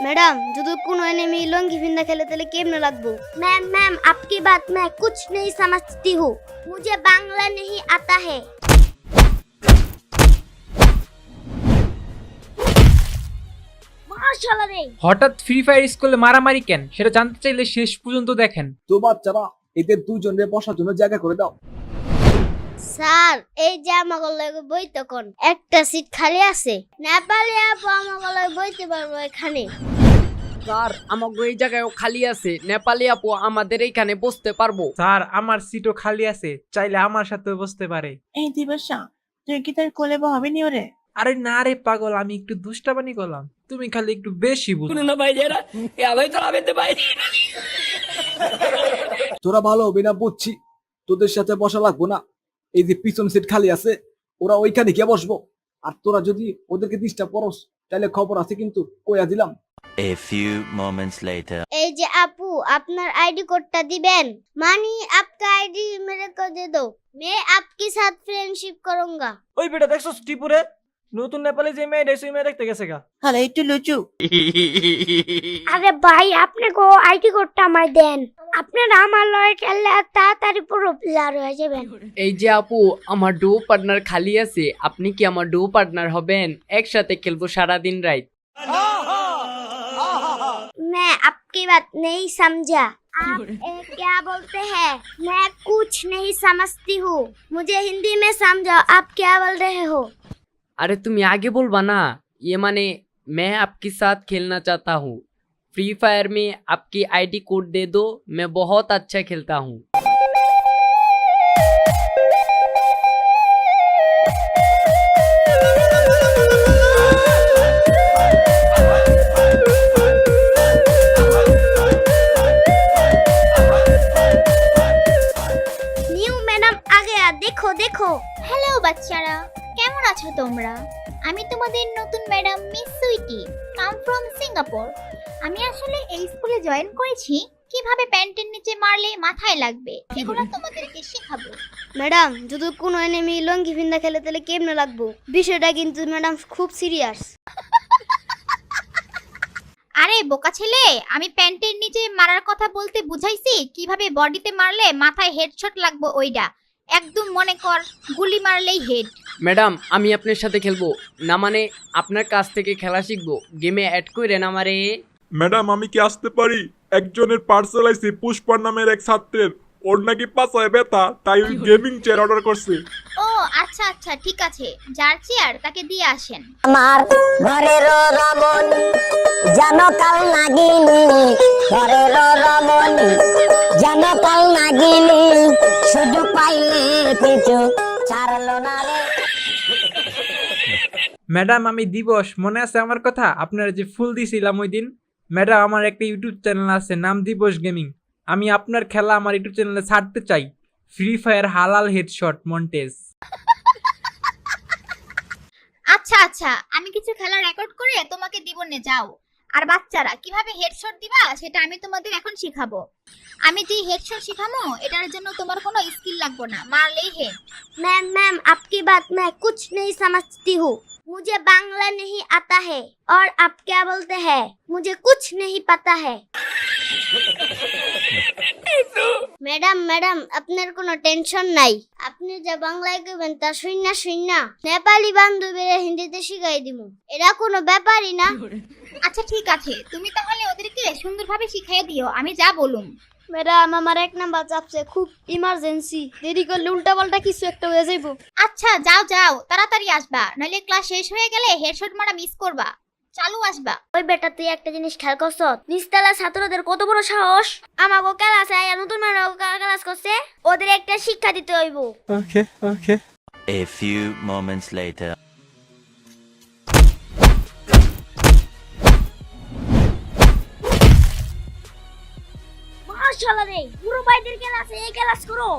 Madam যদি কোনো enemy लंगी फिंदा खेले তাহলে কেমনে লাগবো? मैम मैम आपकी बात मैं कुछ नहीं समझती हूँ, मुझे बांग्ला नहीं आता है। মাশাআল্লাহ রে। হঠাৎ ফ্রি ফায়ার স্কুলে মারামারি কেন সেটা জানতে চাইলে শেষ পর্যন্ত দেখেন। তো বাচ্চারা এদের দুজনের বসার জন্য জায়গা করে দাও। স্যার এই যে আমাকে লাগে বইতে কোন একটা সিট খালি আছে, নেপালি আপু আমাকে লাগে বইতে পারবো এখানে। স্যার আমাগো এই জায়গায় খালি আছে, নেপালি আপু আমাদের এইখানে বসতে পারবো। স্যার আমার সিটও খালি আছে, চাইলে আমার সাথে বসতে পারে। এই দিবসা তুই কি তার কোলে বহাবি নি ওরে? আরে না রে পাগল, আমি একটু দুষ্টাবানি করলাম, তুমি খালি একটু বেশি বুঝো। তোরা ভালো হবি না বুঝছি, তোদের সাথে বসা লাগবো না। এই যে পিছন সিট খালি আছে, ওরা ওইখানে গিয়ে বসবো। আর তোরা যদি ওদেরকে ডিস্টার্ব করস তাহলে খবর আছে কিন্তু, কইয়া দিলাম। A few moments later. এই যে আপু আপনার आईडी কোডটা দিবেন, मानी आपका आईडी मेरे को दे दो, मैं आपके साथ फ्रेंडशिप करूंगा। ওই বেটা দেখছস টিপুরে নতুন নেপালি যে মেয়ে সেই মেয়ে দেখতে গেছে গা। হ্যালো একটু লুচু। আরে ভাই আপনি কো আইডি কোডটা আমায় দেন, আপনারা আমার লয় খেললে তাড়াতাড়ি পুরো প্লেয়ার হয়ে যাবেন। এই যে আপু আমার ডু পার্টনার খালি আছে, আপনি কি আমার ডু পার্টনার হবেন? একসাথে খেলবো সারা দিন রাত। मैं आपकी बात नहीं समझा, आप क्या बोलते हैं? मैं कुछ नहीं समझती हूँ, मुझे हिंदी में समझाओ आप क्या बोल रहे हो। अरे तुम आगे बोलबा ना, ये माने मैं आपके साथ खेलना चाहता हूँ, फ्री फायर में आपकी आईडी कोड दे दो, मैं बहुत अच्छा खेलता हूँ। নিউ ম্যাডাম आ गया, देखो देखो। হ্যালো বাচ্চারা, কেমন আছো তোমরা? আমি তোমাদের নতুন madam Miss Sweety, come from Singapore. আমি আসলে এই স্কুলে জয়েন করেছি কিভাবে প্যান্টের নিচে মারলে মাথায় লাগবে, এগুলো তোমাদেরকে শেখাবো। ম্যাডাম যদি কোনো एनिमी लंगी फिंदा খেলে তাহলে কেমনে লাগবো? বিষয়টা কিন্তু ম্যাডাম খুব সিরিয়াস। আরে বোকা ছেলে, আমি প্যান্টের নিচে মারার কথা বলতে বুঝাইছি কিভাবে বডিতে মারলে মাথায় হেডশট লাগবে, ওইটা একদম মনে কর গুলি মারলেই হেড। ম্যাডাম আমি আপনার সাথে খেলবো না, মানে আপনার কাছ থেকে খেলা শিখবো, গেমে অ্যাড করে না মারে। ম্যাডাম আমি কি আসতে পারি? একজনের পার্সেল আইছে পুষ্পার নামের এক ছাত্রের, ওর নাকি পাছায় ব্যথা, তাই ওই গেমিং চেয়ার অর্ডার করছে। ও আচ্ছা আচ্ছা ঠিক আছে, যার চেয়ার তাকে দিয়ে আসেন। আমার ঘরের রমন জানো কাল নাগিনি, ঘরের রমন জানো কাল নাগিনি, শুধু পাইলে পিছু ছাড়লো না রে। ম্যাডাম আমি দিবস, মনে আছে আমার কথা? আপনারা যে ফুল দিছিলাম ওই দিন। ম্যাডাম আমার একটা ইউটিউব চ্যানেল আছে, নাম দিবস গেমিং। আমি আপনার খেলা আমার ইউটিউব চ্যানেলে ছাড়তে চাই, ফ্রি ফায়ার হালাল হেডশট মন্টেজ। আচ্ছা আচ্ছা, আমি কিছু খেলা রেকর্ড করে তোমাকে দিব, নে যাও। আর বাচ্চারা কিভাবে হেডশট দিবা সেটা আমি তোমাদের এখন শিখাবো। আমি যে হেডশট শিখামো এটার জন্য তোমার কোনো স্কিল লাগবে না, মারলেই হেড। मैम मैम आपकी बात मैं कुछ नहीं समझती हूँ, मुझे बांग्ला नहीं आता है। और आप क्या बोलते हैं? मुझे कुछ नहीं पता है। ম্যাডাম ম্যাডাম আপনার কোনো টেনশন নাই, আপনি যা বাংলায় কইবেন তা শুননা শুননা নেপালি বান্ধবীরা হিন্দিতে শিখাই দিমু, এটা কোনো ব্যাপারই না। আচ্ছা ঠিক আছে, তুমি তাহলে ওদেরকে সুন্দরভাবে শিখিয়ে দিও আমি যা বলুম। ম্যাডাম আমার এক নাম্বার চাপছে, খুব ইমার্জেন্সি, দেরি করলে উল্টাপাল্টা কিছু একটা হয়ে যাইব। আচ্ছা যাও যাও, তাড়াতাড়ি আসবা, নইলে ক্লাস শেষ হয়ে গেলে হেডশট মারা মিস করবা। চালু আসবা। ওই বেটা তুই একটা জিনিস খেয়াল করছ, নিস্তালা ছাত্রদের কত বড় সাহস, আমাকে ক্লাসে আয়া নতুন মেয়েরা ক্লাস করছে, ওদের একটা শিক্ষা দিতে হইব। ওকে ওকে। A few moments later. মাশাআল্লাহ রে, পুরো ভাইদের ক্লাসে এই ক্লাস করো।